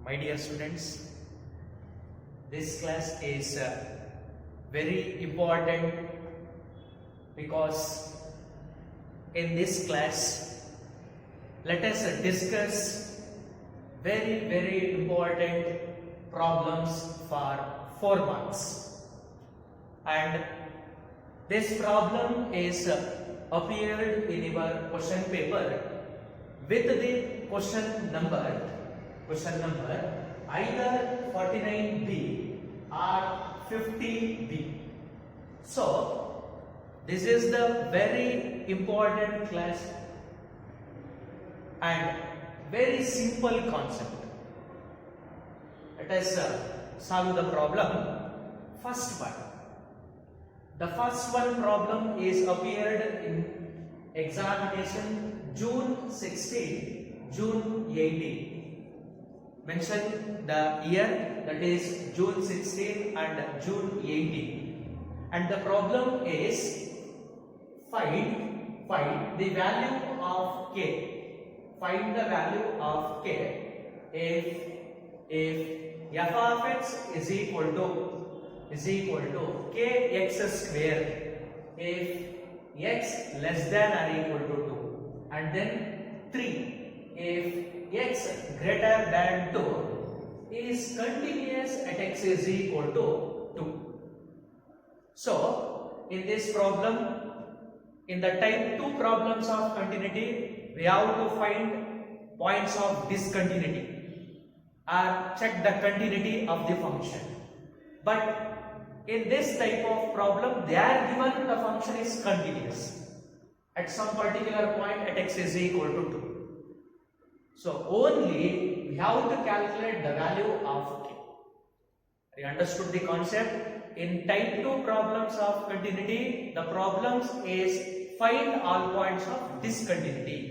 My dear students, this class is very important because in this class let us discuss very important problems for 4 marks, and this problem is appeared in your question paper with the question number either 49B or 50B. So this is the very important class and very simple concept. Let us solve the problem. First one. The first one problem is appeared in examination June 16, June 18. Mention the year, that is June 16 and June 18. And the problem is find the value of k. Find the value of k if f of x is equal to kx square if x less than or equal to 2, and then 3 if x greater than 2 is continuous at x is equal to 2. So in this problem, in the type 2 problems of continuity, we have to find points of discontinuity or check the continuity of the function. But in this type of problem, they are given the function is continuous at some particular point at x is equal to 2. So only we have to calculate the value of k. You understood the concept? In type 2 problems of continuity, the problems is find all points of discontinuity.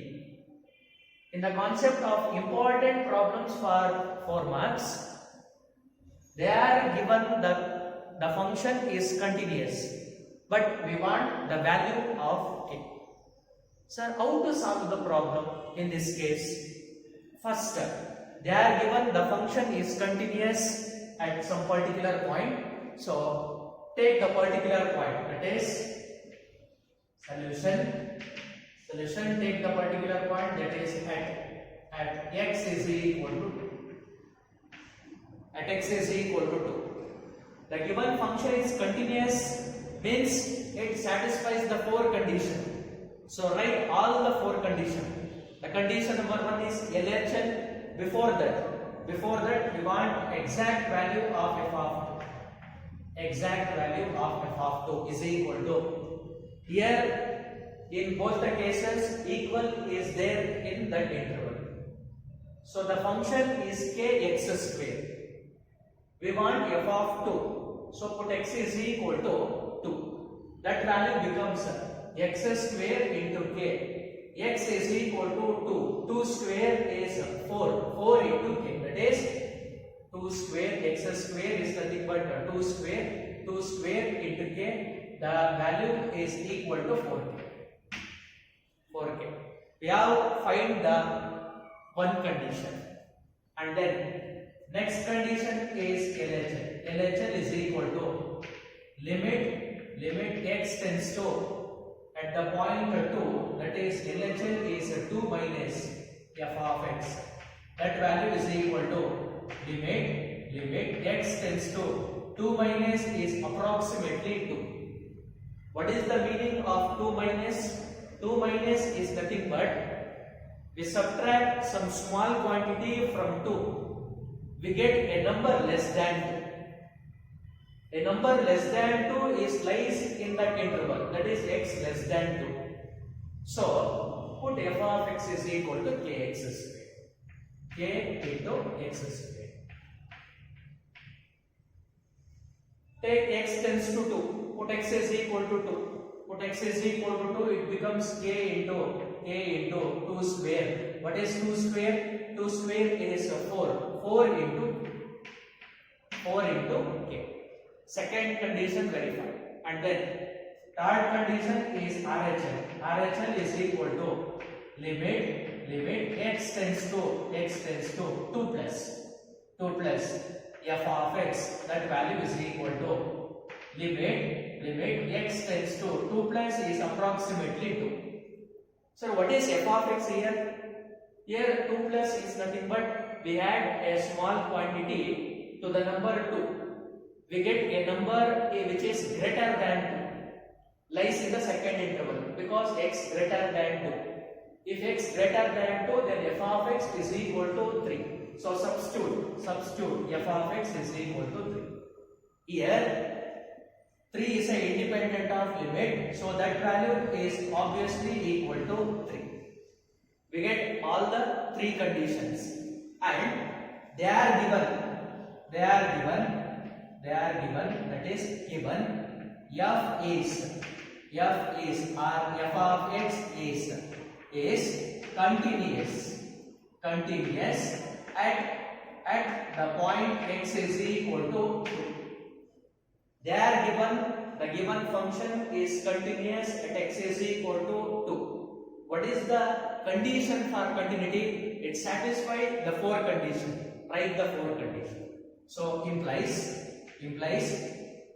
In the concept of important problems for 4 marks, they are given the function is continuous, but we want the value of k. Sir, how to solve the problem in this case? First, they are given the function is continuous at some particular point. So take the particular point, that is solution. Take the particular point, that is at x is equal to 2. At x is equal to 2. The given function is continuous means it satisfies the 4 conditions. So write all the 4 conditions. The condition number 1 is LHL. Before that we want exact value of f of 2. Exact value of f of 2 is equal to. Here in both the cases equal is there in that interval. So the function is kx square. We want f of 2. So put x is equal to 2. That value becomes x square into k. X is equal to 2. 2 square is 4. 4 into k. That is 2 square. X square is nothing but 2 square. 2 square into k. The value is equal to 4k. 4k. We have find the one condition, and then next condition is LHL. LHL is equal to limit x tends to at the point 2, that is LHL is 2 minus f of x. That value is equal to limit x tends to 2 minus is approximately 2. What is the meaning of 2 minus? 2 minus is nothing but we subtract some small quantity from 2. We get a number less than 2. A number less than 2 is lies in that interval, that is x less than 2. So put f of x is equal to kx square. K into x square. Take x tends to 2. Put x is equal to 2. Put x is equal to 2. It becomes k into 2 square. What is 2 square? 2 square is 4. 4 into k. Second condition verified, and then third condition is RHL. RHL is equal to limit x tends to 2 plus. 2 plus f of x, that value is equal to limit x tends to 2 plus is approximately 2. So what is f of x here? Here 2 plus is nothing but we add a small quantity to the number 2. We get a number which is greater than 2, lies in the second interval because x greater than 2. If x greater than 2, then f of x is equal to 3. So substitute f of x is equal to 3. Here 3 is an independent of limit, so that value is obviously equal to 3. We get all the 3 conditions and they are given that is given f is or f of x is continuous at the point x is equal to 2. They are given, the given function is continuous at x is equal to 2. What is the condition for continuity? It satisfies the 4 condition. Write the 4 condition. So implies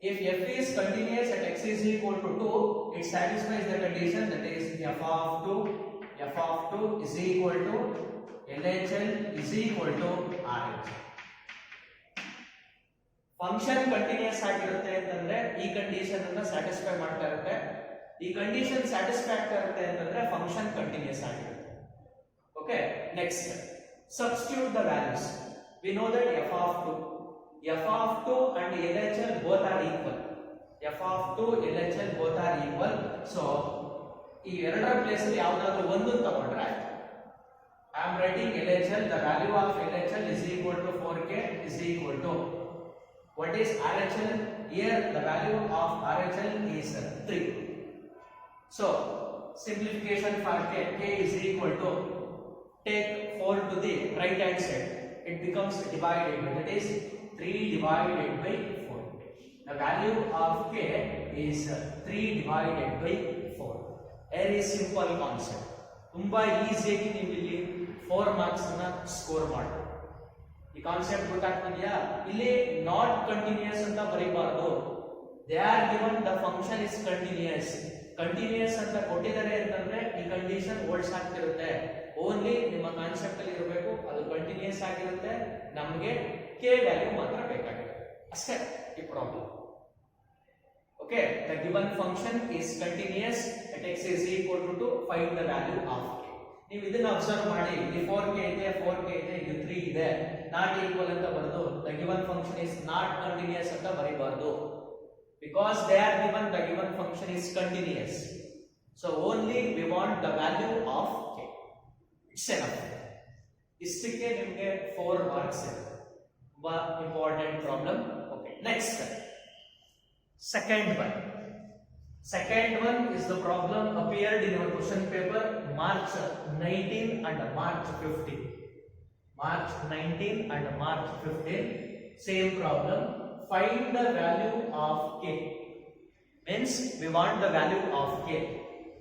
if f is continuous at x is equal to 2, it satisfies the condition that is f of 2 is equal to LHL is equal to RH. Function continuous ಆಗಿರುತ್ತೆ ಅಂತಂದ್ರೆ ಈ condition ಅನ್ನು satisfy ಮಾಡ್ತಾ ಇರುತ್ತೆ. ಈ condition satisfy ಆಗ್ತಾ ಇರುತ್ತೆ ಅಂತಂದ್ರೆ ಫಂಕ್ಷನ್ ಕಂಟಿನ್ಯೂಸ್ ಆಗಿರುತ್ತೆ. Okay, next substitute the values. We know that f of 2 and LHL both are equal. f of 2 LHL both are equal. So ಈ ಎರಡರ ಪ್ಲೇಸ್ ಅಲ್ಲಿ ಯಾವುದಾದರೂ ಒಂದು ತಗೊಂಡ್ರೆ I am writing LHL, the value of LHL is equal to 4k is equal to what is RHL? Here the value of RHL is 3. So simplification for k is equal to, take 4 to the right hand side, it becomes divided by, that is 3 divided by 4. The value of k is 3 divided by 4. Very simple concept. ತುಂಬಾ ಈಸಿಯಾಗಿ ನೀವು ಇಲ್ಲಿ 4 marks ಅನ್ನ score ಮಾಡಬಹುದು. ಈ concept ಗೊತ್ತಾಗ್ತಿದೆಯಾ? ಇಲ್ಲಿ not continuous ಅಂತ ಬರೀಬಾರದು. They are given the function is continuous ಅಂತ ಕೊಟ್ಟಿದ್ದಾರೆ ಅಂತಂದ್ರೆ ಈ ಕಂಡೀಷನ್ ಹೋಲ್ಡ್ಸ್ ಆಗ್ತಿರುತ್ತೆ. ಓನ್ಲಿ ನಿಮ್ಮ ಕಾನ್ಸೆಪ್ಟ್ ಅಲ್ಲಿ ಇರಬೇಕು ಅದು ಕಂಟಿನ್ಯೂಸ್ ಆಗಿರುತ್ತೆ. ನಮಗೆ ಕೆ ವ್ಯಾಲ್ಯೂ ಮಾತ್ರ ಬೇಕಾಗಿರುತ್ತೆ ಅಷ್ಟೇ ಈ problem. Okay, the given function is continuous at x is equal to 2, find the value of k. ನೀವು ಇದನ್ನ ಅಬ್ಸರ್ವ್ ಮಾಡಿ, ಇಲ್ಲಿ 4k ಇದೆ, ಇದು 3 ಇದೆ, ನಾಟ್ ಈಕ್ವಲ್ ಅಂತ ಬರೆದು the given function is not continuous ಅಂತ ಬರೀಬಾರದು. because they are given, the given function is continuous. So only we want the value of k. It's enough. ಇಷ್ಟಕ್ಕೆ ನಿಮಗೆ 4 ಮಾರ್ಕ್ಸ್ ಇದೆ. ತುಂಬಾ important problem. Okay, next second one is the problem appeared in your question paper March 19 and March 15. March 19 and March 15, same problem. Find the value of k. Means we want the value of k.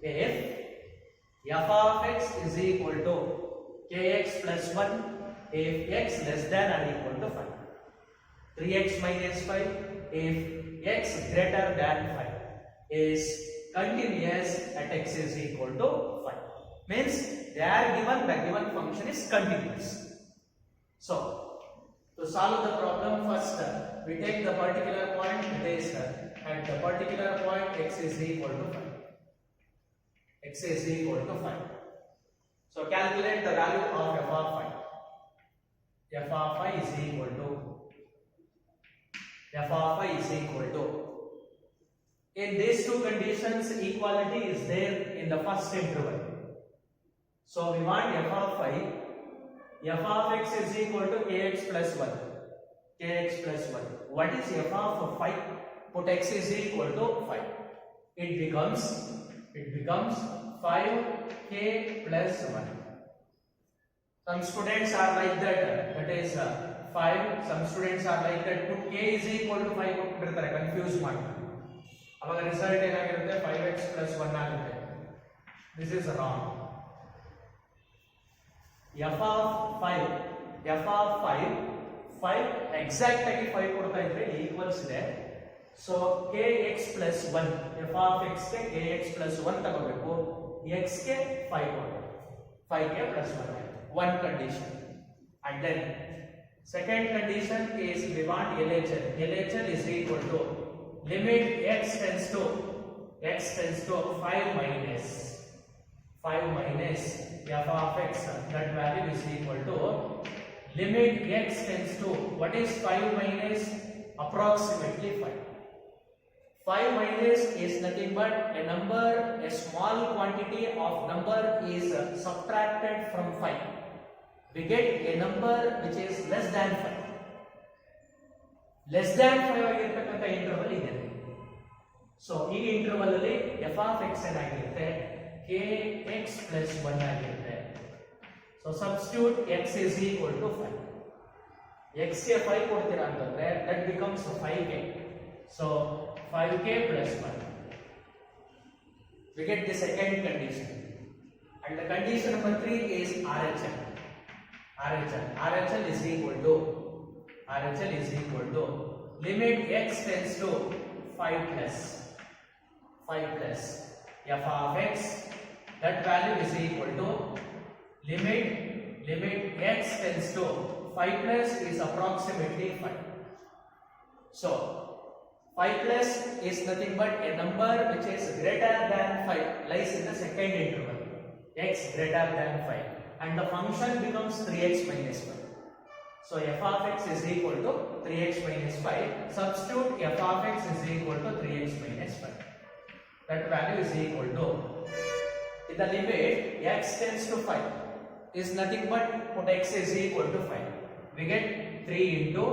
If f of x is equal to kx plus 1, if x less than or equal to 5. 3x minus 5, if x greater than 5 is continuous at x is equal to 5. Means they are given, the given function is continuous. So to solve the problem, first we take the particular point, that is at the particular point x is equal to 5. X is equal to 5. So calculate the value of f of 5. F of 5 is equal to, f of 5 is equal to, in these two conditions equality is there in the first interval. So we want f of 5, f of x is equal to kx plus 1. Kx plus 1. What is f of 5? Put x is equal to 5. It becomes 5k plus 1. Some students are like that is 5. Some students are like that. Put k is equal to 5. ಕೊಟ್ಟಿರ್ತಾರೆ, confuse ಮಾಡ್ತಾರೆ. ಅವಾಗ result ಏನಾಗಿರುತ್ತೆ? 5x plus 1 ಆಗುತ್ತೆ. This is wrong. f of 5 5 exact ಆಗಿ 5 ಕೊಡ್ತಾ ಇದ್ರೆ equals ಇದೆ. So kx plus 1 f of x ಗೆ kx plus 1 ತಗೋಬೇಕು, x ಗೆ 5 ಕೊಡಬೇಕು, 5k plus 1 one condition. And then second condition is we want LHL. LHL is equal to limit x tends to 5 minus f of x, that value is equal to limit x tends to, what is 5 minus? Approximately 5. 5 minus is nothing but a number, a small quantity of number is subtracted from 5. We get a number which is less than 5. Less than 5 ಆಗಿರತಕ್ಕಂತ interval ಇದೆ. So ಈ interval ಅಲ್ಲಿ f of x ಏನಾಗಿರುತ್ತೆ, kx plus 1 ಆಗಿರುತ್ತೆ. So substitute x is equal to 5. x ಗೆ 5 ಕೊಡ್ತೀರಾ ಅಂತಂದ್ರೆ that becomes 5k. So 5k plus 1. We get the second condition. And the condition number 3 is RHL. RHL is equal to limit x tends to 5 plus f of x, that value is equal to limit x tends to 5 plus is approximately 5. So 5 plus is nothing but a number which is greater than 5, lies in the second interval, x greater than 5, and the function becomes 3x minus 5. So f of x is equal to 3x minus 5. Substitute f of x is equal to 3x minus 5. That value is equal to, in the limit x tends to 5 is nothing but put x is equal to 5. We get 3 into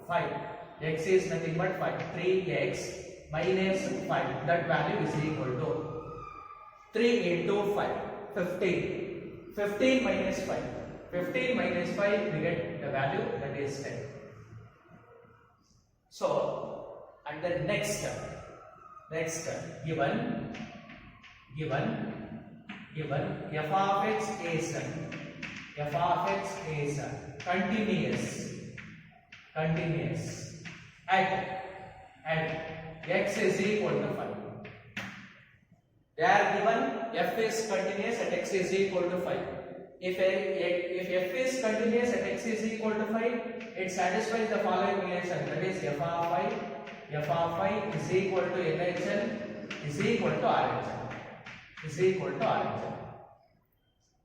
5. X is nothing but 5. 3x minus 5. That value is equal to 3 into 5. 15. 15 minus 5. 15 minus 5, we get the value that is 10. So, and then next given f of x is continuous at x is equal to 5. They are given f is continuous at x is equal to 5. If f is continuous at x is equal to 5, it satisfies the following relation, that is f of 5 is equal to LHL is equal to RHL.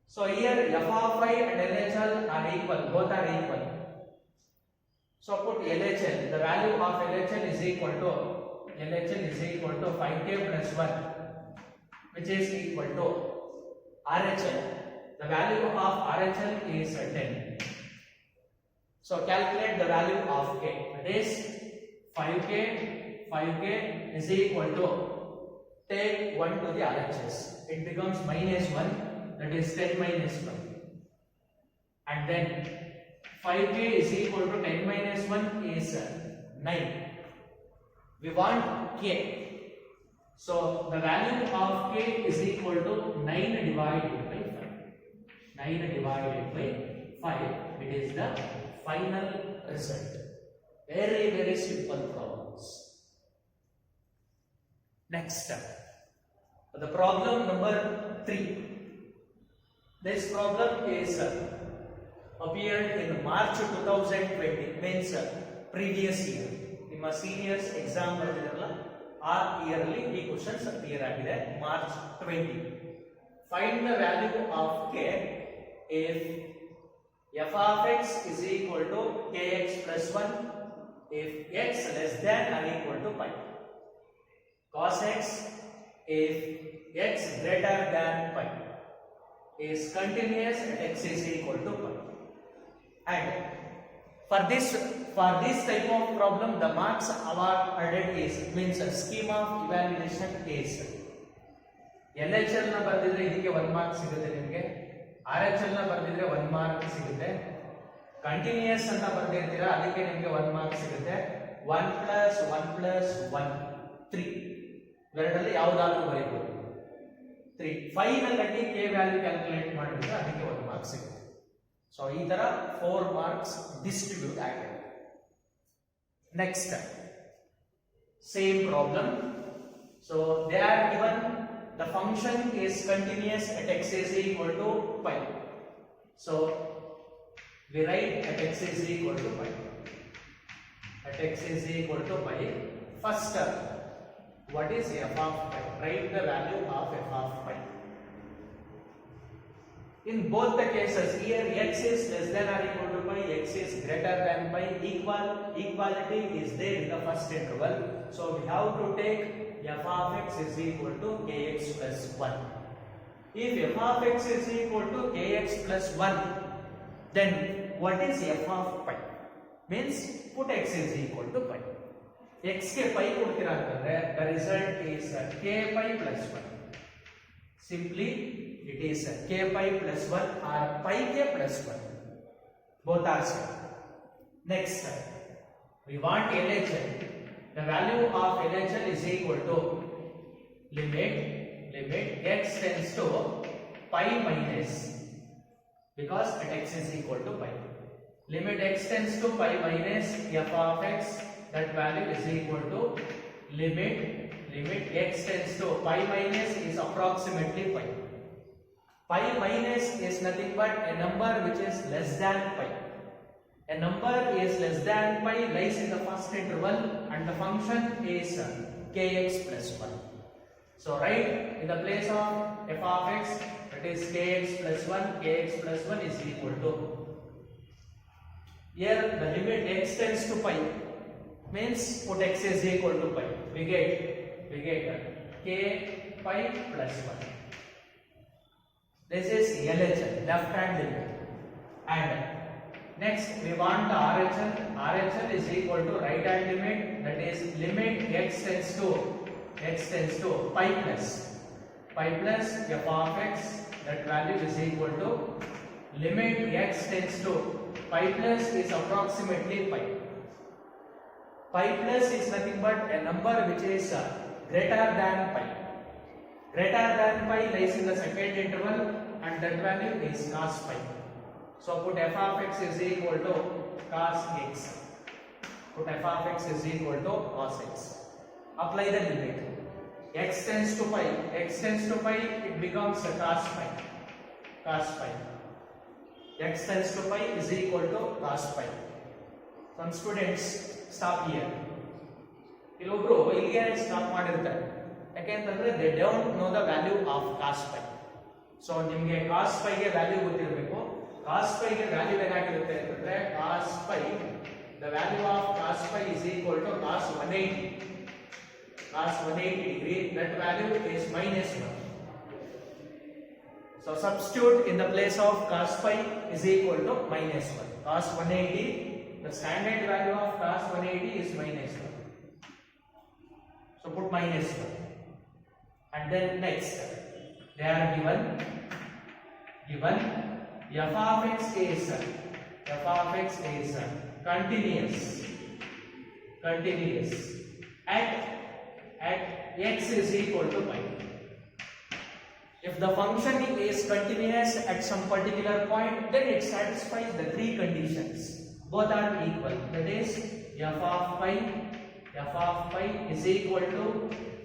So here f of 5 and LHL are equal, both are equal. So put LHL, the value of LHL is equal to 5k plus 1, which is equal to RHL. The value of RHL is 10. So calculate the value of k. That is 5k is equal to, take 1 to the RHS. It becomes minus 1. That is 10 minus 1. And then 5k is equal to 10 minus 1 is 9. We want k. So the value of k is equal to 9 divided by 5. 9 divided by 5. It is the final result. Very simple problems. Next step. The problem number 3. This problem is appeared in March 2020, means previous year. ನಿಮ್ಮ seniors exam ಬರೆದಿರಲ್ಲ ಆ year ಅಲ್ಲಿ ಈ questions appear ಆಗಿದೆ March 20. Find the value of k if f of x is equal to kx plus 1 if x less than or equal to pi. Cos x if x greater than pi is continuous at x is equal to pi. And for this type of problem, the marks awarded is, means scheme of evaluation is LHL na ಬರೆದಿದ್ರೆ ಇದಕ್ಕೆ 1 mark ಸಿಗುತ್ತೆ, ನಿಮಗೆ RHL ನ ಬರೆದಿದ್ರೆ 1 mark ಸಿಗುತ್ತೆ, continuous ಅಂತ ಬರೆದಿರ್ತೀರಾ ಅದಕ್ಕೆ ನಿಮಗೆ 1 mark ಸಿಗುತ್ತೆ. 1 plus 1 3 ಎರಡರಲ್ಲಿ ಯಾವುದಾದರೂ ಬರೀಬಹುದು. 3 5 ನಲ್ಲಿ k ವ್ಯಾಲ್ಯೂ ಕ್ಯಾಲ್ಕುಲೇಟ್ ಮಾಡಿದ್ರೆ ಅದಕ್ಕೆ 1 ಮಾರ್ಕ್ ಸಿಗುತ್ತೆ. ಸೊ ಈ ತರ 4 marks distribute ಆಗಿದೆ. Next, same problem. So they are given the function is continuous at x is equal to pi. So we write at x is equal to pi. At x is equal to pi. First, what is f of pi? Write the value of f of pi. In both the cases, here x is less than or equal to pi, x is greater than pi, equality is there in the first interval. So we have to take f of x is equal to kx plus 1. If f of x is equal to kx plus 1, then what is f of pi? Means put x is equal to pi. x ke pi kodtira antandre the result is k pi plus 1. Simply it is k pi plus 1 or pi k plus 1. Both are same. Next, we want LHL. The value of LHL is equal to limit x tends to pi minus, because at x is equal to pi. Limit x tends to pi minus f of x, that value is equal to limit x tends to pi minus is approximately pi. Pi minus is nothing but a number which is less than pi. A number is less than pi lies in the first interval and the function is kx plus 1. So write in the place of f of x, that is kx plus 1 is equal to, here the limit x tends to pi means put x is equal to pi. We get k pi plus 1. This is LHL, left hand limit. And next we want the RHL. RHL is equal to right hand limit, that is limit x tends to pi plus f of x, that value is equal to limit x tends to pi plus is approximately pi. Pi plus is nothing but a number which is greater than pi. Greater than pi lies in the second interval and that value is cos pi. So put f of x is equal to cos x. Put f of x is equal to cos x. Apply the limit. X tends to pi, it becomes a cos pi. X tends to pi is equal to cos pi. Some students stop here. Illobru illige stop ಮಾಡಿರ್ತಾರೆ. ಯಾಕೆಂತಂದ್ರೆ they don't know the value of cos pi. So ನಿಮಗೆ cos pi ಗೆ value ಗೊತ್ತಿರಬೇಕು. cos pi ಗೆ value ಏನಾಗಿರುತ್ತೆ ಅಂತಂದ್ರೆ cos pi, the value of cos pi is equal to cos 180 degree, that value is minus 1. So substitute in the place of cos pi is equal to minus 1. Cos 180, the standard value of cos 180 is minus 1. So put minus 1. And then next, they are given f of x is continuous at x is equal to pi. If the function is continuous at some particular point, then it satisfies the three conditions. Both are equal. That is, f of pi is equal to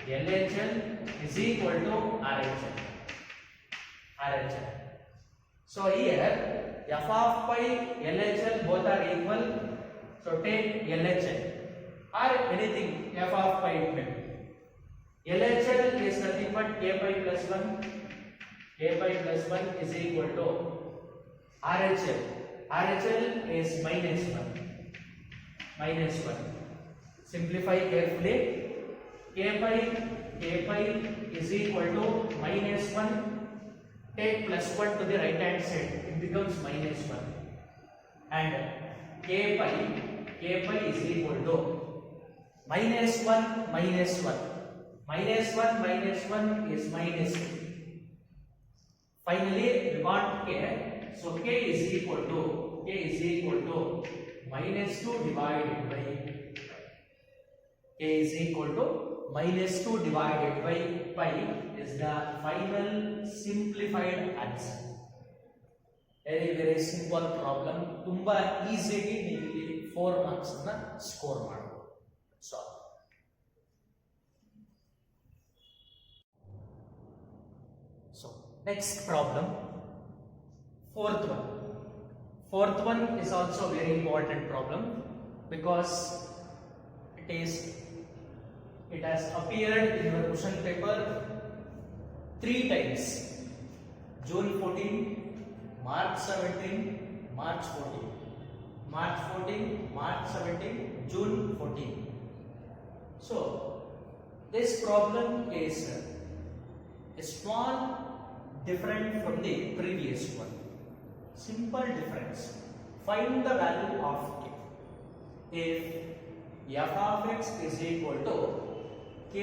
LHL is equal to RHL. So here f of pi, LHL both are equal. So take LHL or anything f of pi it may be. LHL is nothing but k pi plus 1. K pi plus 1 is equal to RHL. RHL is minus 1. Simplify carefully. K pi is equal to minus 1. Take plus 1 to the right hand side, it becomes minus 1. And k pi is equal to minus 1 is minus 2. Finally we want k, so k is equal to minus 2 divided by pi is the final simplified answer. Very simple problem, ತುಂಬಾ ಈಸಿಯಾಗಿ ನೀವು ಇಲ್ಲಿ 4 marks ಅನ್ನ score ಮಾಡಬಹುದು. So next problem, fourth one is also very important problem because it has appeared in your question paper 3 times: June 14, March 17, March 14, March 14, March 17, June 14. So this problem is a small different from the previous one. Simple difference. Find the value of k. If f of x is equal to k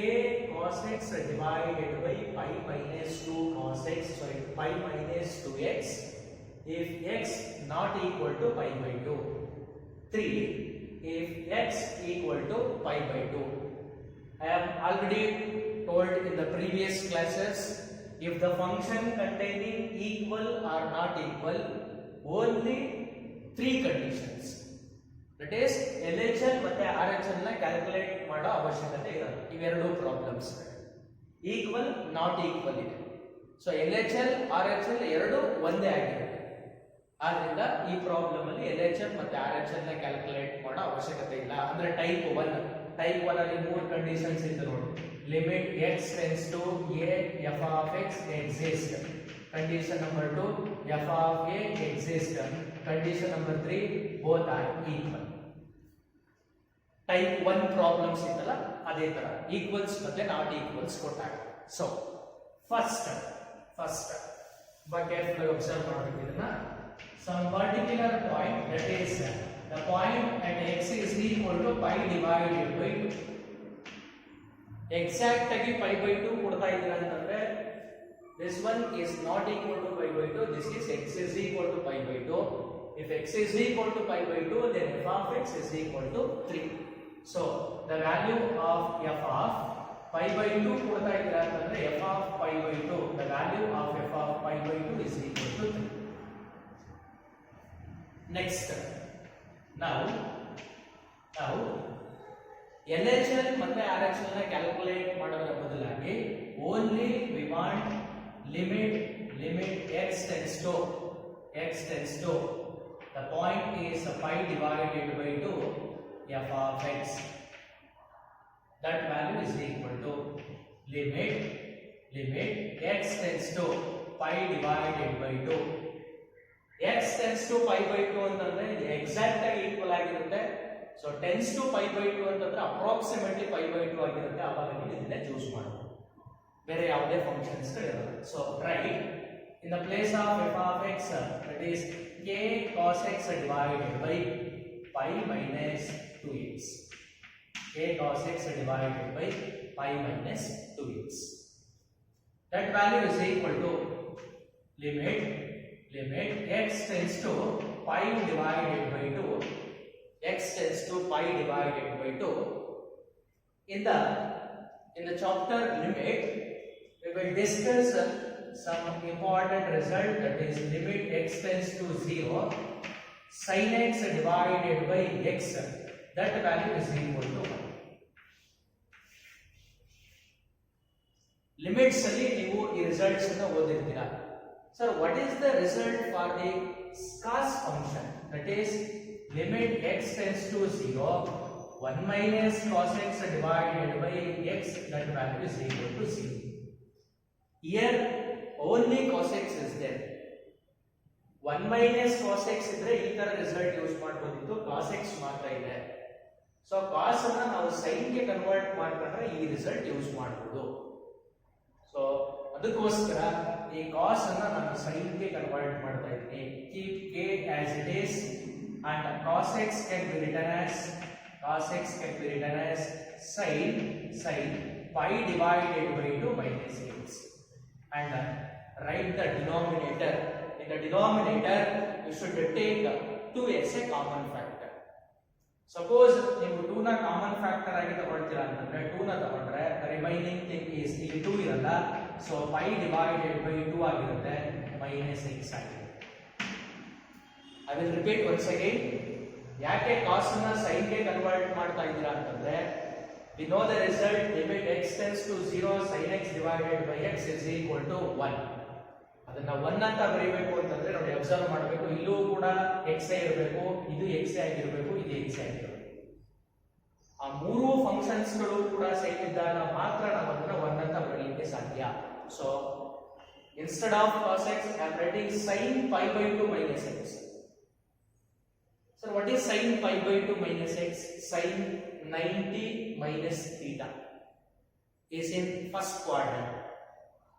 cos x divided by pi minus 2 cos x, pi minus 2x, if x not equal to pi by 2. 3. If x equal to pi by 2. I have already told in the previous classes, if the function containing equal or not equal, only 3 conditions. That is LHL ಮತ್ತೆ RHL ನ calculate ಮಾಡೋ ಅವಶ್ಯಕತೆ ಇರಲ್ಲ. ಇವೆರಡು problems equal not equal ಇದೆ. So LHL RHL ಎರಡು ಒಂದೇ ಆಗಿರುತ್ತೆ. ಆದ್ರಿಂದ ಈ ಪ್ರಾಬ್ಲಮ್ ಅಲ್ಲಿ LHL ಮತ್ತೆ RHL ನ ಕ್ಯಾಲ್ಕುಲೇಟ್ ಮಾಡೋ ಅವಶ್ಯಕತೆ ಇಲ್ಲ. ಅಂದ್ರೆ ಟೈಪ್ 1 ಅಲ್ಲಿ 3 ಕಂಡೀಷನ್ಸ್ ಇತ್ತು ನೋಡಿ. Limit x tends to a f of x exists. Condition number 2, f of a exists. Condition number 3, both are equal. Type 1 problems ಇತ್ತಲ್ಲ ಅದೇ ತರ ಈಕ್ವಲ್ಸ್ ಮತ್ತೆ ನಾಟ್ ಈಕ್ವಲ್ಸ್ ಕೊಟ್ಟಾಗ. ಸೊ ಫಸ್ಟ್ ಬಗ್ಗೆ ಅಬ್ಸರ್ವ್ ಮಾಡಬೇಕು ಇದನ್ನ. some particular point, that is the point at x is equal to pi divided by 2. Exact ಆಗಿ pi by 2 ಕೊಡ್ತಾ ಇದ್ದೀರಾ ಅಂತಂದ್ರೆ this one is not equal to pi by 2, this is x is equal to pi by 2. If x is equal to pi by 2, then f of x is equal to 3. So the value of f of pi by 2 ಕೊಡ್ತಾ ಇದ್ದೀರಾ ಅಂತಂದ್ರೆ f of pi by 2, the value of f of pi by 2 is equal to 3. Next, now LHL ಮತ್ತೆ RHL ನ calculate ಮಾಡೋದರ ಬದಲಾಗಿ only we want limit x tends to the point is pi divided by 2 f of x. That value is equal to limit x tends to pi divided by 2. x tends to pi by 2 ಅಂತಂದ್ರೆ ಇದು exact ಆಗಿ equal ಆಗಿರುತ್ತೆ. So tends to pi by 2 ಅಂತಂದ್ರೆ approximately pi by 2 ಆಗಿರುತ್ತೆ. ಆವಾಗ ನೀವು ಇದನ್ನ choose ಮಾಡಬಹುದು, ಬೇರೆ ಯಾವುದೇ ಫಂಕ್ಷನ್ಸ್ ಗಳಿರಲ್ಲ. So write in the place of f of x, that is k cos x divided by pi minus 2x. K cos x divided by pi minus 2x. That value is equal to limit x tends to pi divided by 2. X tends to pi divided by 2. In the chapter limit, we will discuss some important result, that is limit x tends to 0, sin x divided by x, that value is equal to 1. Limits ಅಲ್ಲಿ ನೀವು ಈ results ಅನ್ನು ಓದಿರ್ತೀರಾ. Sir, what is the result for the cos function? That is limit x tends to 0, 1 minus cos x divided by x, that value is equal to 0. Here only cos x is there. 1 minus cos x ಇದ್ರೆ ಈ ತರ result use ಮಾಡಬಹುದಿತ್ತು, cos x ಮಾತ್ರ ಇದೆ. So cos ಅನ್ನ ನಾವು sin ಗೆ convert ಮಾಡ್ಕೊಂಡ್ರೆ ಈ ರಿಸಲ್ಟ್ ಯೂಸ್ ಮಾಡಬಹುದು. ಸೊ ಅದಕ್ಕೋಸ್ಕರ ಈ cos ಅನ್ನ ನಾನು sin ಗೆ ಕನ್ವರ್ಟ್ ಮಾಡ್ತಾ ಇದ್ದೀನಿ. Keep k as it is and cos x can be written as sin pi divided by 2 minus x, and write the denominator. In the denominator you should take 2 as a common factor. Suppose ನೀವು 2 ನ common factor ಆಗಿ ತಗೊಳ್ತೀರಾ ಅಂತಂದ್ರೆ 2 ನ ತಗೊಂಡ್ರೆ remaining thing is ಇಲ್ಲಿ 2 ಇರಲ್ಲ. So pi divided by 2 ಆಗಿರುತ್ತೆ, minus x ಆಗಿದೆ. I will repeat once again. ಯಾಕೆ cos ಅನ್ನ sin ಗೆ ಕನ್ವರ್ಟ್ ಮಾಡ್ತಾ ಇದ್ದೀರಾ ಅಂತಂದ್ರೆ we know the result limit x tends to 0 sin x divided by x is equal to 1. ಅದನ್ನ 1 ಅಂತ ಬರೀಬೇಕು ಅಂತಂದ್ರೆ ನೋಡಿ ಅಬ್ಸರ್ವ್ ಮಾಡಬೇಕು, ಇಲ್ಲೂ ಕೂಡ x ಇರಬೇಕು, ಇದು x ಆಗಿರಬೇಕು, ಇದು x ಆಗಿರಬೇಕು. ಆ ಮೂರು ಫಂಕ್ಷನ್ಸ್ ಗಳು ಕೂಡ ಸೇಮ್ ಇದ್ದಾಗ ಮಾತ್ರ ನಾವು ಅದನ್ನ 1 ಅಂತ ಬರೆಯಲಿಕ್ಕೆ ಸಾಧ್ಯ. So instead of cos x I am writing sin pi by 2 minus x. So what is sin pi by 2 minus x? Sin 90 minus theta is in first quadrant.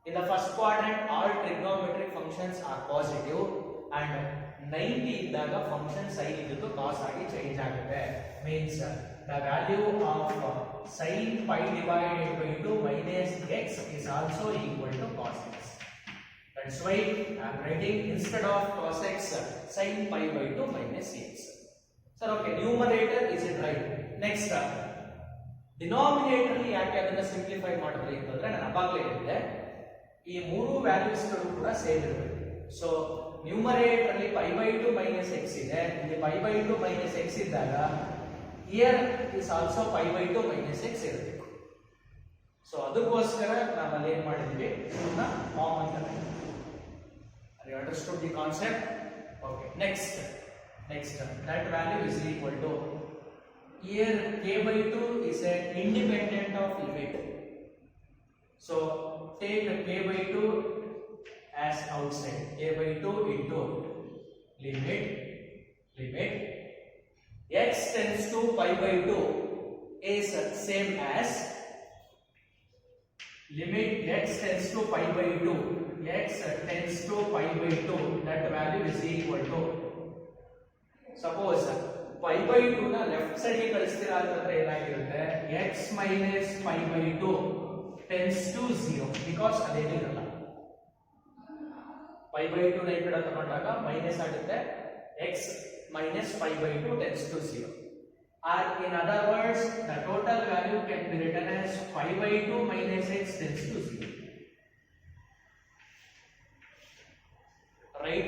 In the first quadrant all trigonometric functions are positive and 90 ಇದ್ದಾಗ function sin ಇದ್ದು cos ಆಗಿ change ಆಗುತ್ತೆ. Means the value of sin pi divided by 2 minus x is also equal to cos x. That's why I am writing instead of cos x sin pi by 2 minus x. Sir, okay, numerator is it right? Next denominator ಯಾಕೆ ಅದನ್ನ simplify ಮಾಡಿದ್ರಿ ಅಂತಂದ್ರೆ ನಾನು ಅವಾಗಲೇ ಹೇಳಿದೆ ಈ ಮೂರು values ಗಳು ಕೂಡ ಸೇಮ್ ಇರಬೇಕು. ಸೊ ನ್ಯೂಮರೇಟರ್ ಅಲ್ಲಿ pi by 2 minus x ಇದೆ, ಇಲ್ಲಿ pi by 2 minus x ಇದ್ದಾಗ here is also pi by 2 minus x ಇರಬೇಕು. ಸೊ ಅದಕ್ಕೋಸ್ಕರ ನಾವು ಅಲ್ಲಿ ಏನು ಮಾಡಿದ್ವಿ, ಇದನ್ನ ಕಾಮನ್ ತಗೊಂಡ್ವಿ. You understood the concept? Okay. Next that value is equal to, here k by 2 is an independent of limit. So take k by 2 as outside. K by 2 into limit x tends to pi by 2 is same as limit x tends to pi by 2. X tends to pi by 2, that value is equal to, suppose pi by 2 ನ left side ಗೆ ಕಳಿಸ್ತೀರಾ ಅಂತಂದ್ರೆ ಏನಾಗಿರುತ್ತೆ, x minus pi by 2 tends to 0 because ಅದೇನಿರಲ್ಲ. pi by 2 ನ ಈ ಕಡೆ ತಗೊಂಡಾಗ minus ಆಗುತ್ತೆ, x minus pi by 2 tends to 0. Or in other words, the total value can be written as pi by 2 minus x tends to 0. Right?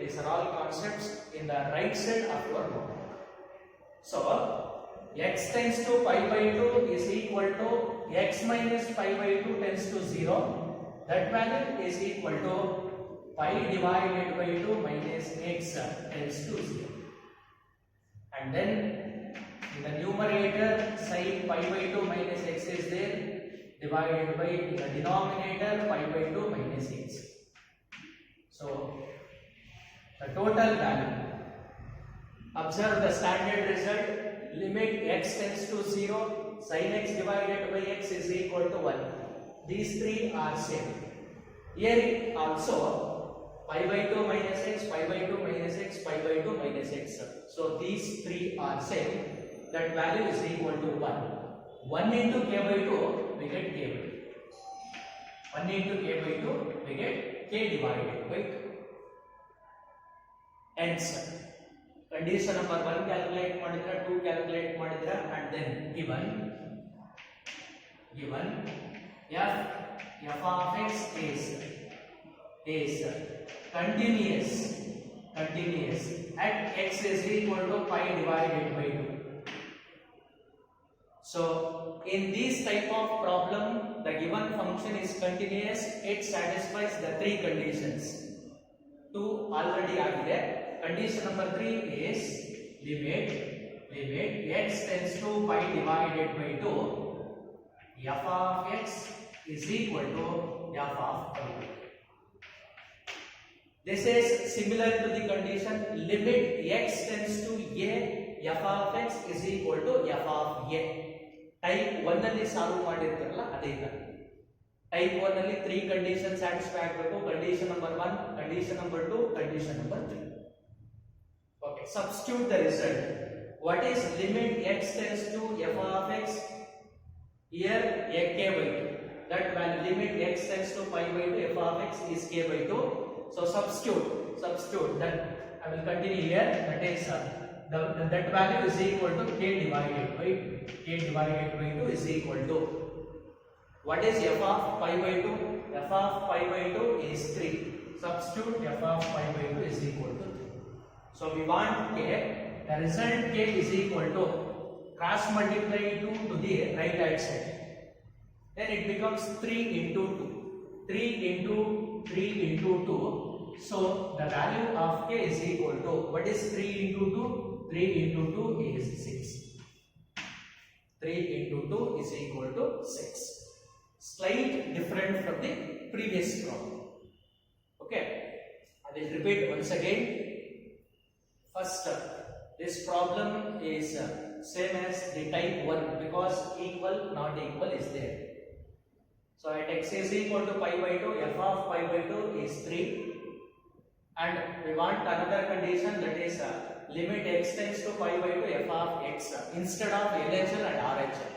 These are all concepts in the right side of your book. So x tends to pi by 2 is equal to x minus pi by 2 tends to 0. That value is equal to pi divided by 2 minus x tends to 0. And then in the numerator sin pi by 2 minus x is there, divided by the denominator pi by 2 minus x. So the total value, observe the standard result, limit x tends to 0, sin x divided by x is equal to 1. These three are same. Here also pi by 2 minus x, pi by 2 minus x, pi by 2 minus x. So these three are same. That value is equal to 1. 1 into k by 2 we get k by 2. 1 into k by 2 we get k divided by 2. Hence condition number 1 calculate ಮಾಡಿದ್ರೆ, 2 calculate ಮಾಡಿದ್ರೆ, and then given f of x is continuous at x is equal to pi divided by 2. So in this type of problem the given function is continuous, it satisfies the three conditions. 2 already ಆಗಿದೆ. Condition number 3 is limit x tends to pi divided by 2, f of x is equal to f of pi. This is similar to the condition limit x tends to a, f of x is equal to f of a. Type 1 ನಲ್ಲಿ solve ಮಾಡಿರ್ತಾರಲ್ಲ ಅದೇ ತರ. Type 1 ನಲ್ಲಿ 3 conditions satisfy ಆಗಬೇಕು. Condition number 1, condition number 2, condition number 3. Okay, substitute the result. What is limit x tends to f of x? Here k by 2. That value limit x tends to pi by 2, f of x is k by 2. So substitute. Then I will continue here. That is that value is equal to k divided by 2 is equal to, what is f of pi by 2? F of pi by 2 is 3. Substitute f of pi by 2 is equal to 3. So we want k, the result k is equal to cross multiply 2 to the right hand side. Then it becomes 3 into 2. 3 into 3 into 2. So the value of k is equal to, what is 3 into 2? 3 into 2 is 6. 3 into 2 is equal to 6. Slight different from the previous problem. Okay. I will repeat once again. First, this problem is same as the type 1 because equal, not equal is there. So at x is equal to pi by 2, f of pi by 2 is 3. And we want another condition, that is limit x tends to pi by 2 f of x instead of LHL and RHL,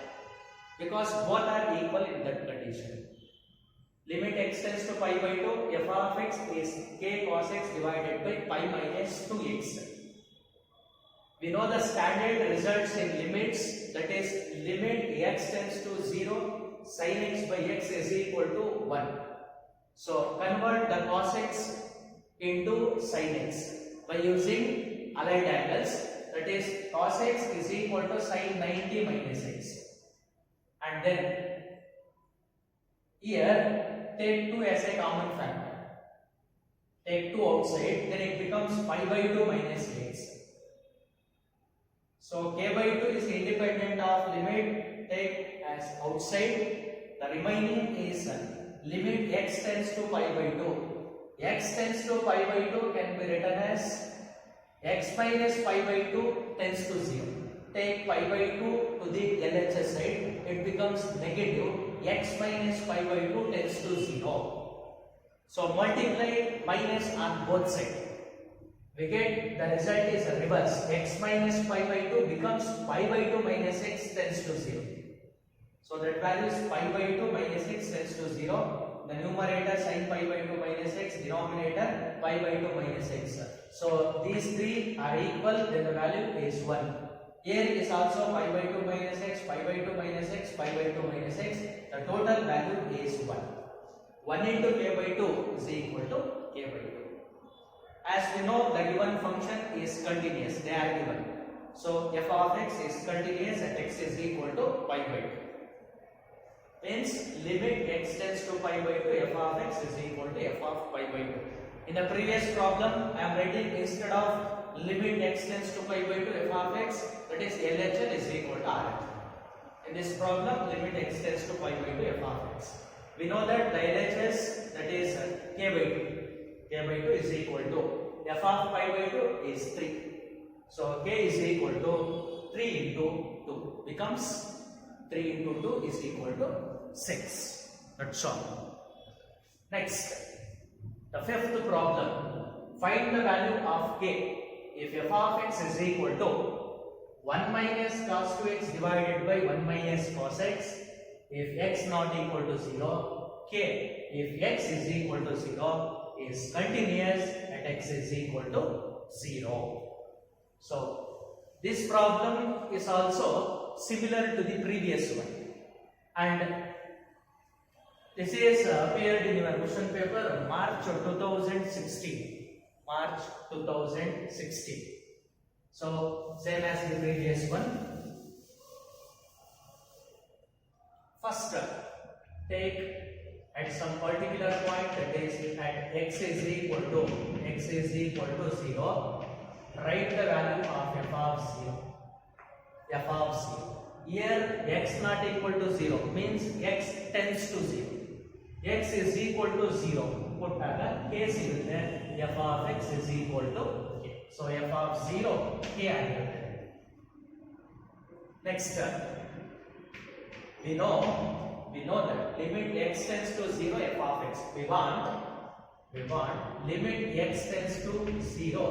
because both are equal in that condition. Limit x tends to pi by 2 f of x is k cos x divided by pi minus 2x. We know the standard results in limits, that is limit x tends to 0, sin x by x is equal to 1. So convert the cos x into sin x by using allied angles, that is cos x is equal to sin 90 minus x. And then here take 2 as a common factor. Take 2 outside, then it becomes pi by 2 minus x. So k by 2 is independent of limit, take as outside. The remaining is limit x tends to pi by 2. X tends to pi by 2 can be written as x minus pi by 2 tends to 0. Take pi by 2 to the LHS side, it becomes negative. X minus pi by 2 tends to 0. So multiply minus on both sides. We get the result is a reverse. X minus pi by 2 becomes pi by 2 minus x tends to 0. So that value is pi by 2 minus x tends to 0. The numerator sin pi by 2 minus x, denominator pi by 2 minus x. So these three are equal, then the value is 1. Here is also pi by 2 minus x, pi by 2 minus x, pi by 2 minus x. The total value is 1. 1 into k by 2 is equal to k by 2. As we know, the given function is continuous, they are given. So f of x is continuous at x is equal to pi by 2. Means limit x tends to pi by 2, f of x is equal to f of pi by 2. In the previous problem, I am writing instead of limit x tends to pi by 2 f of x, that is LHL is equal to RHL. In this problem, limit x tends to pi by 2 f of x. We know that the LHS, that is k by 2. K by 2 is equal to f of pi by 2 is 3. So k is equal to 3 into 2 becomes 3 into 2 is equal to 6. That's all. Next, the fifth problem. Find the value of k if f of x is equal to 1 minus cos 2x divided by 1 minus cos x if x not equal to 0, k if x is equal to 0 is continuous at x is equal to 0. So this problem is also similar to the previous one, and this is appeared in your question paper March 2016. March 2016. So same as the previous one. First, take at some particular point, that is at x is equal to 0, write the value of f of 0. F of 0. Here x not equal to 0 means x tends to 0. X is equal to 0. Put k ಸಿಗುತ್ತೆ, f of x is equal to k. So f of 0 k ಆಗಿರುತ್ತೆ. Next, we know that limit x tends to 0 f of x. We want limit x tends to 0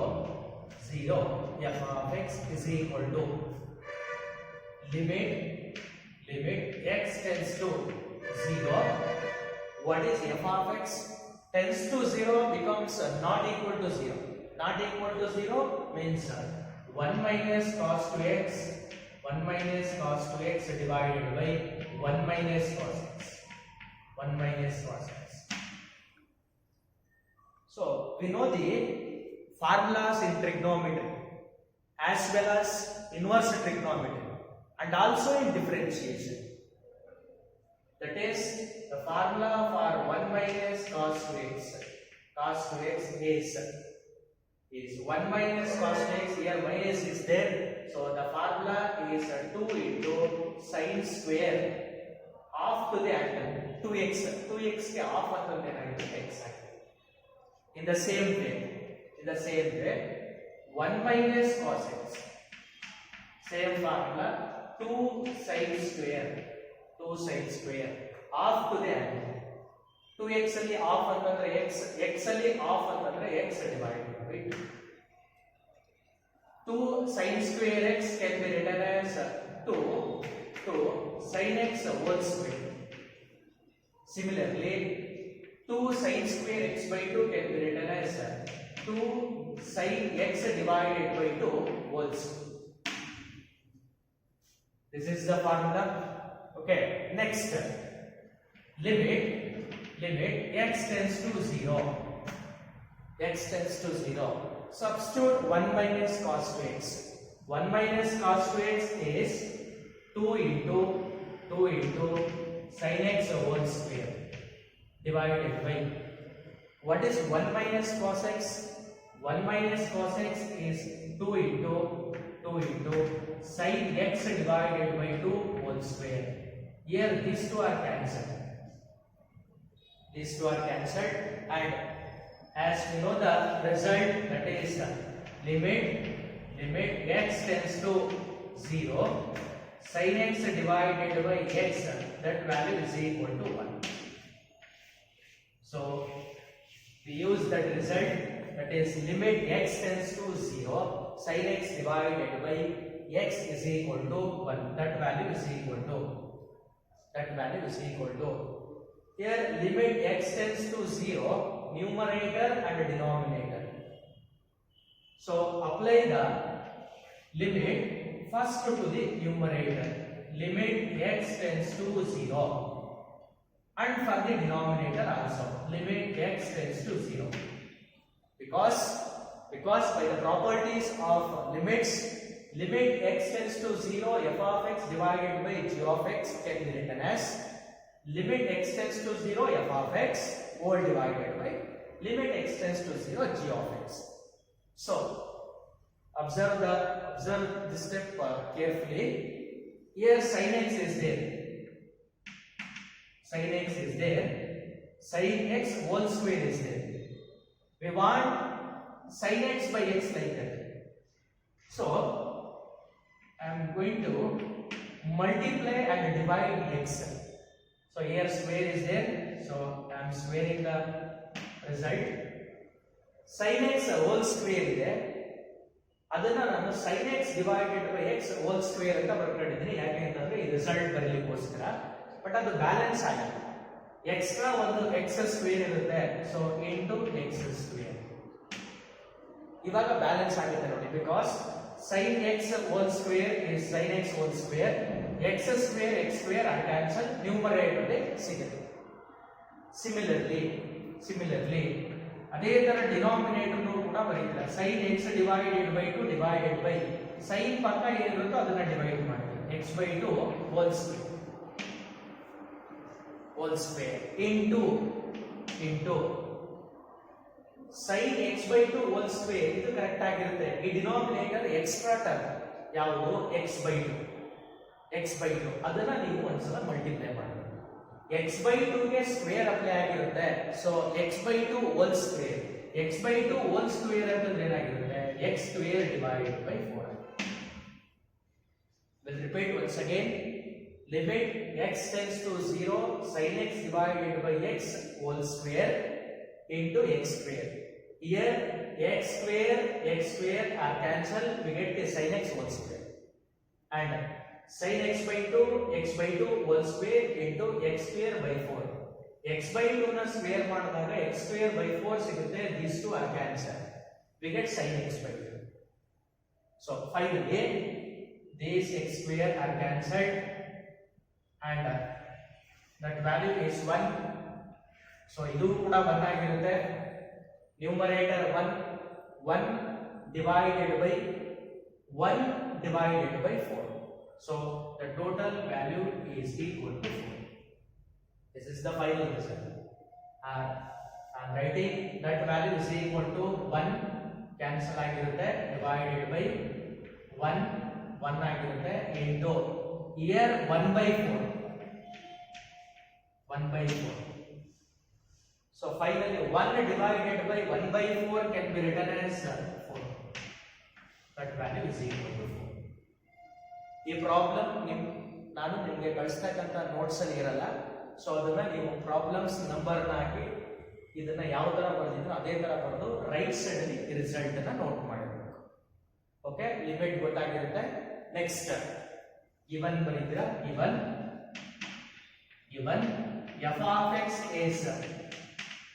f of x is equal to limit x tends to 0. What is f of x? Tends to 0 becomes not equal to 0. Not equal to 0 means 1 minus cos 2x, 1 minus cos 2x divided by 1 minus cos x. 1 minus cos x. So we know the formulas in trigonometry as well as inverse trigonometry and also in differentiation. That is the formula for 1 minus cos 2x. Cos 2x is 1 minus cos 2x. Here minus is there. So the formula is 2 into sin square half to the angle 2x. 2x ke half angle x. In the same way, 1 minus cos x. Same formula 2 sin square half to the angle 2x ಅಲ್ಲಿ half ಅಂತಂದ್ರೆ x ಅಲ್ಲಿ half ಅಂತಂದ್ರೆ x divided by 2 sin square x can be written as 2 sin x whole square. Similarly 2 sin square x by 2 can be written as 2 sin x divided by 2 whole square. This is the formula. Okay, next limit x tends to 0. Substitute 1 minus cos 2x. 1 minus cos 2x is 2 into sin x whole square divided by, what is 1 minus cos x? 1 minus cos x is 2 into sin x divided by 2 whole square. Here these two are cancelled. And as we know the result, that is limit x tends to 0, sin x divided by x, that value is equal to 1. So we use that result, that is limit x tends to 0, sin x divided by x is equal to 1. That value is equal to here limit x tends to 0, numerator and denominator. So apply the limit first to the numerator, limit x tends to 0, and for the denominator also limit x tends to 0, because by the properties of limits, limit x tends to 0, f of x divided by g of x can be written as limit x tends to 0, f of x whole divided by limit x tends to 0, g of x. So observe this step carefully. Here sin x is there, sin x whole square is there. We want sin x by x like that. So I am going to multiply and divide x. So here square is there, so I am squaring the result. Sin x whole square ಇದೆ, ಅದನ್ನ ನಾನು sin x divided by x whole square ಅಂತ ಬರ್ಕೊಂಡಿದ್ದೀನಿ. ಯಾಕೆ ಅಂತಂದ್ರೆ ಈ result ಬರಲಿಕ್ಕೋಸ್ಕರ. But ಅದು balance ಆಗಲ್ಲ, extra ಒಂದು x ಸ್ಕ್ವೇರ್ ಇರುತ್ತೆ, ಸೊ ಇಂಟು x ಸ್ಕ್ವೇರ್. ಇವಾಗ ಬ್ಯಾಲೆನ್ಸ್ ಆಗುತ್ತೆ ನೋಡಿ, because sin x whole square is sin x whole square, x square are cancel, numerator ಸಿಗುತ್ತೆ. Similarly ಅದೇ ತರ ಡಿನಾಮಿನೇಟರ್ ಕೂಡ ಬರೀತೀರಾ, sin x divided by 2 divided by sin ಪಕ್ಕ ಏನಿರುತ್ತೋ ಅದನ್ನ ಡಿವೈಡ್ ಮಾಡ್ತೀವಿ, x by 2 whole square into sin x by 2 whole square. ಇದು correct ಆಗಿರುತ್ತೆ. ಈ ಡಿನಾಮಿನೇಟರ್ ಎಕ್ಸ್ಟ್ರಾ ಟರ್ಮ್ ಯಾವುದು, x by 2 ಅದನ್ನ ನೀವು ಒಂದ್ಸಲ ಮಲ್ಟಿಪ್ಲೈ ಮಾಡಿ, x by 2 ಗೆ ಸ್ಕ್ವೇರ್ ಅಪ್ಲೈ ಆಗಿರುತ್ತೆ. So x by 2 whole square ಅಂತಂದ್ರೆ ಏನಾಗಿರುತ್ತೆ, x square divided by 4. We'll repeat once again. Limit x tends to 0, sin x divided by x whole square into x square. Here x square are cancelled, we get the sin x whole square, and sin x by 2 whole square into x square by 4. x by 2 ನ square ಮಾಡಿದಾಗ x square by 4 ಸಿಗುತ್ತೆ. These two are cancelled, we get sin x by 2. So finally these x square are cancelled and that value is 1. So ಇದು ಕೂಡ 1 ಆಗಿರುತ್ತೆ. Numerator 1, 1 divided by 1 divided by 4. So the total value is equal to 4. This is the final result. I'm writing that value is equal to 1 cancel ಆಗಿರುತ್ತೆ divided by 1 ಆಗಿರುತ್ತೆ into here 1 by 4. 1 by 4. So finally 1 divided by 1 by 4 can be written as 4. That value is equal to 4. ಈ problem ನಾನು ನಿಮಗೆ ಕಳಿಸ್ತಕ್ಕಂಥ notes ಅಲ್ಲಿ ಇರಲ್ಲ. So ಅದನ್ನ ನೀವು problems number ನ ಹಾಕಿ ಇದನ್ನ ಯಾವ ತರ ಬರೆದಿದ್ರು ಅದೇ ತರ ಬರೆದು ರೈಟ್ ಸೈಡ್ ಅಲ್ಲಿ ಈ ರಿಸಲ್ಟ್ ಅನ್ನ ನೋಟ್ ಮಾಡಬೇಕು. ಓಕೆ, ಲಿಮಿಟ್ ಗೊತ್ತಾಗಿರುತ್ತೆ. ನೆಕ್ಸ್ಟ್ ಇವನ್ ಬರೀತೀರಾ. Even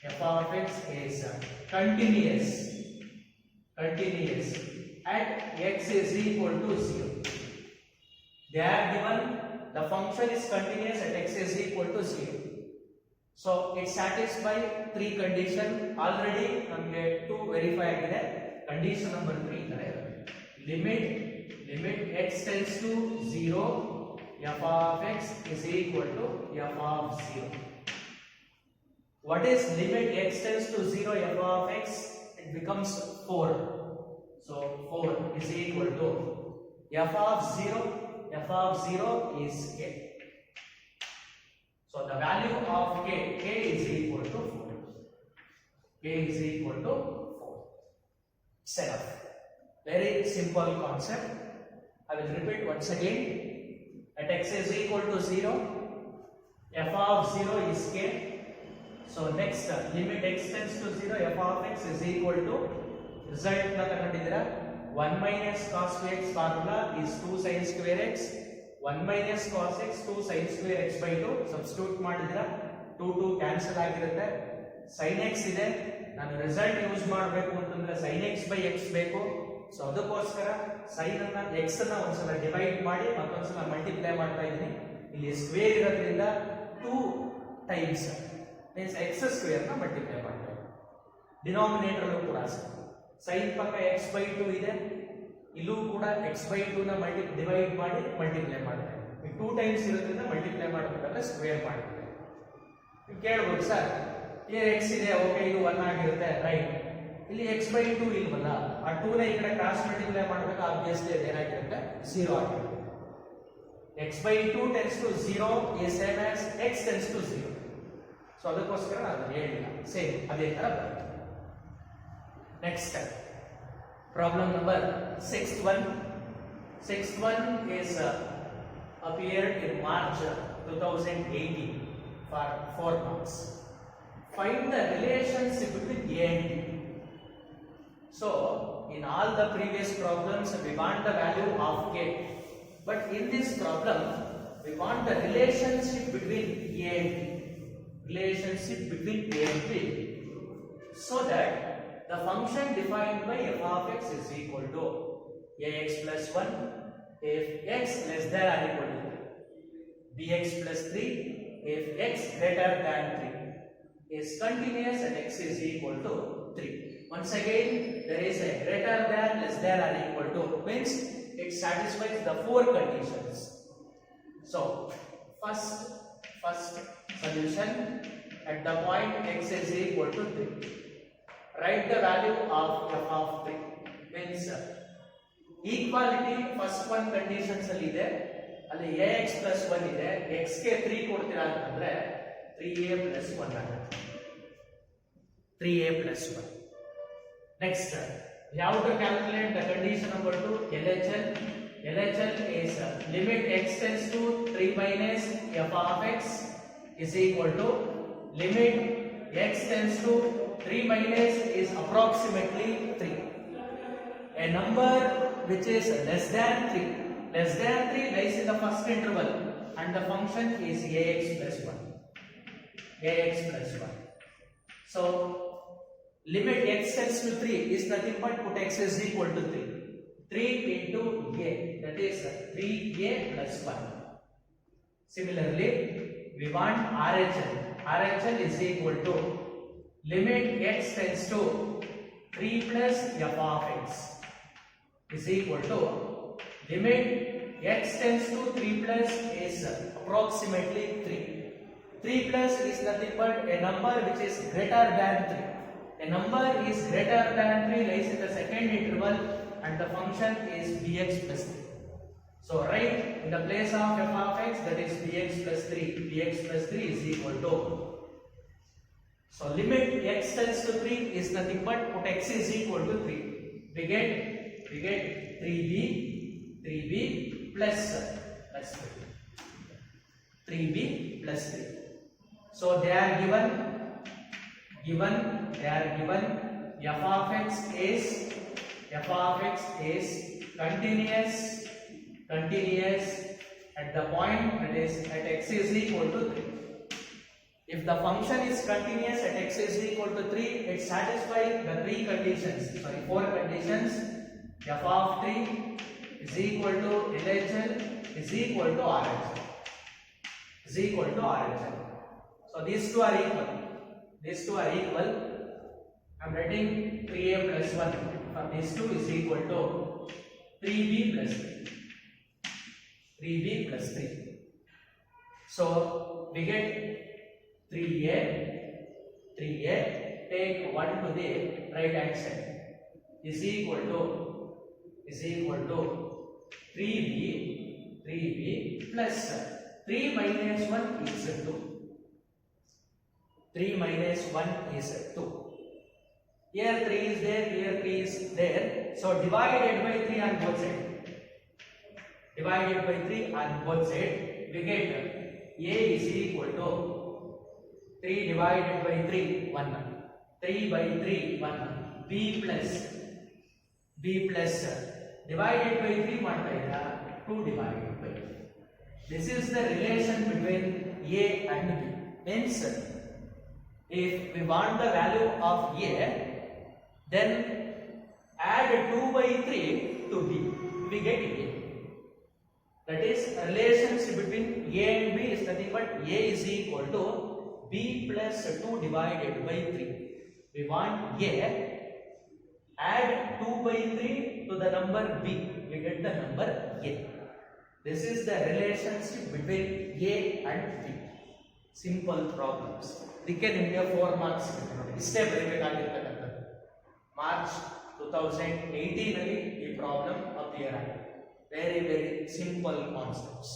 f of x is continuous at x is equal to 0. They are given the function is continuous at x is equal to 0. So it satisfies 3 condition. Already ನಮಗೆ 2 verify ಆಗಿದೆ. Condition number 3 ಇದ್ದಾರೆ. limit x tends to 0 f of x is equal to f of 0. What is limit x tends to 0 f of x? It becomes 4. So 4 is equal to f of 0. F of 0 is k. So the value of k is equal to 4. K is equal to 4. Set. Very simple concept. I will repeat once again. At x is equal to 0, f of 0 is k. So next limit x tends to 0, f of x is equal to result na ತಗೊಂಡಿದ್ದೀರಾ 1 minus cos 2x formula is 2 sin square x. 1 minus cos x 2 sin square x by 2 substitute ಮಾಡಿದಿರಾ 2 cancel ಆಗಿರುತ್ತೆ. sin x ಇದೆ, ನಾನು result use ಮಾಡಬೇಕು ಅಂತಂದ್ರೆ sin x by x ಬೇಕು. So ಅದಕ್ಕೋಸ್ಕರ sin ಅನ್ನ x ಅನ್ನ ಒಂದ್ಸಲ ಡಿವೈಡ್ ಮಾಡಿ ಮತ್ತೊಂದ್ಸಲ ಮಲ್ಟಿಪ್ಲೈ ಮಾಡ್ತಾ ಇದ್ದೀನಿ. ಇಲ್ಲಿ ಸ್ಕ್ವೇರ್ ಇರೋದ್ರಿಂದ 2 ಟೈಮ್ಸ್ ಮೀನ್ಸ್ x ಸ್ಕ್ವೇರ್ ನ ಮಲ್ಟಿಪ್ಲೈ ಮಾಡ್ತಾ ಇದ್ದೀನಿ. ಡಿನಾಮಿನೇಟರ್ ಕೂಡ sin ಪಕ್ಕ x by 2 ಇದೆ, ಇಲ್ಲೂ ಕೂಡ x by 2 ನ ಡಿವೈಡ್ ಮಾಡಿ ಮಲ್ಟಿಪ್ಲೈ ಮಾಡ್ತಾ ಇದ್ದೀನಿ. 2 ಟೈಮ್ಸ್ ಇರೋದ್ರಿಂದ ಮಲ್ಟಿಪ್ಲೈ ಮಾಡಬೇಕಾದ್ರೆ ಸ್ಕ್ವೇರ್ ಮಾಡ್ತೀವಿ. ನೀವು ಕೇಳಬಹುದು ಸರ್ here x ಇದೆ, ಓಕೆ ಇದು 1 ಆಗಿರುತ್ತೆ, ರೈಟ್. ಇಲ್ಲಿ x by 2 ಇಲ್ವಲ್ಲ, ಆ 2 ನ ಈ ಕಡೆ ಕ್ರಾಸ್ ಮಲ್ಟಿಪ್ಲೈ ಮಾಡಬೇಕು, ಆಬ್ವಿಯಸ್ಲಿ ಅದು ಏನಾಗಿರುತ್ತೆ 0 ಆಗಿರುತ್ತೆ. x by 2 tends to 0 is same as x tends to 0. So ಅದಕ್ಕೋಸ್ಕರ ನಾನು ಹೇಳಿಲ್ಲ, ಸೇಮ್ ಅದೇ ತರ ಬರುತ್ತೆ. Next problem number 6th one is appeared in March 2018 for 4 marks. Find the relationship between A and B. So in all the previous problems we want the value of k, but in this problem we want the relationship between A and B. Relationship between A and B, so that the function defined by f of x is equal to ax plus 1 if x less than or equal to 3, bx plus 3 if x greater than 3, is continuous at x is equal to 3. Once again, there is a greater than, less than or equal to, means it satisfies the 4 conditions. So first solution at the point x is equal to 3. Write the value of f of 3. Means equality first one conditions ಅಲ್ಲಿ ಇದೆ, ಅಲ್ಲಿ ax plus 1 ಇದೆ, x ಗೆ 3 ಕೊಡ್ತೀರಾ ಅಂತಂದ್ರೆ 3a plus 1 ಆಗುತ್ತೆ. 3a plus 1. Next, we have to calculate the condition number 2, LHL. LHL is limit x tends to 3 minus f of x is equal to limit x tends to 3 minus is approximately 3. A number which is less than 3 lies in the first interval and the function is ax plus 1. So limit x tends to 3 is nothing but put x is equal to 3. 3 into a, that is 3a plus 1. Similarly, we want RHL. RHL is equal to limit x tends to 3 plus f of x is equal to limit x tends to 3 plus is approximately 3. 3 plus is nothing but a number which is greater than 3. A number is greater than 3 lies in the second interval and the function is bx plus 3. So write in the place of f of x, that is bx plus 3. Bx plus 3 is equal to, so limit x tends to 3 is nothing but put x is equal to 3. We get 3b plus 3. 3b plus 3. So they are given f of x is continuous at the point, that is at x is equal to 3. If the function is continuous at x is equal to 3, it satisfies the 4 conditions. F of 3 is equal to LHL is equal to RHL. So these two are equal. I am writing 3a plus 1 from these two is equal to 3b plus 3. So we get 3a, take 1 to the right hand side is equal to 3b plus 3 minus 1 is 2. 3 minus 1 is 2. Here 3 is there, here 3 is there. So divided by 3 on both sides. We get a is equal to 3 divided by 3, 1. 3 by 3, 1. b plus divided by 3 multiplied 2 divided by 3. This is the relation between a and b. Means if we want the value of a, then add 2 by 3 to b. We get a. That is, relationship between a and b is nothing but a is equal to b plus 2 divided by 3. We want a. Add 2 by 3 to the number b. We get the number a. This is the relationship between a and b. Simple problems. Dikke nimge 4 marks iste ಬರಬೇಕಾಗಿರತಕ್ಕಂಥದ್ದು. March 2018 ಅಲ್ಲಿ ಈ problem appear ಆಗಿದೆ. Very simple concepts.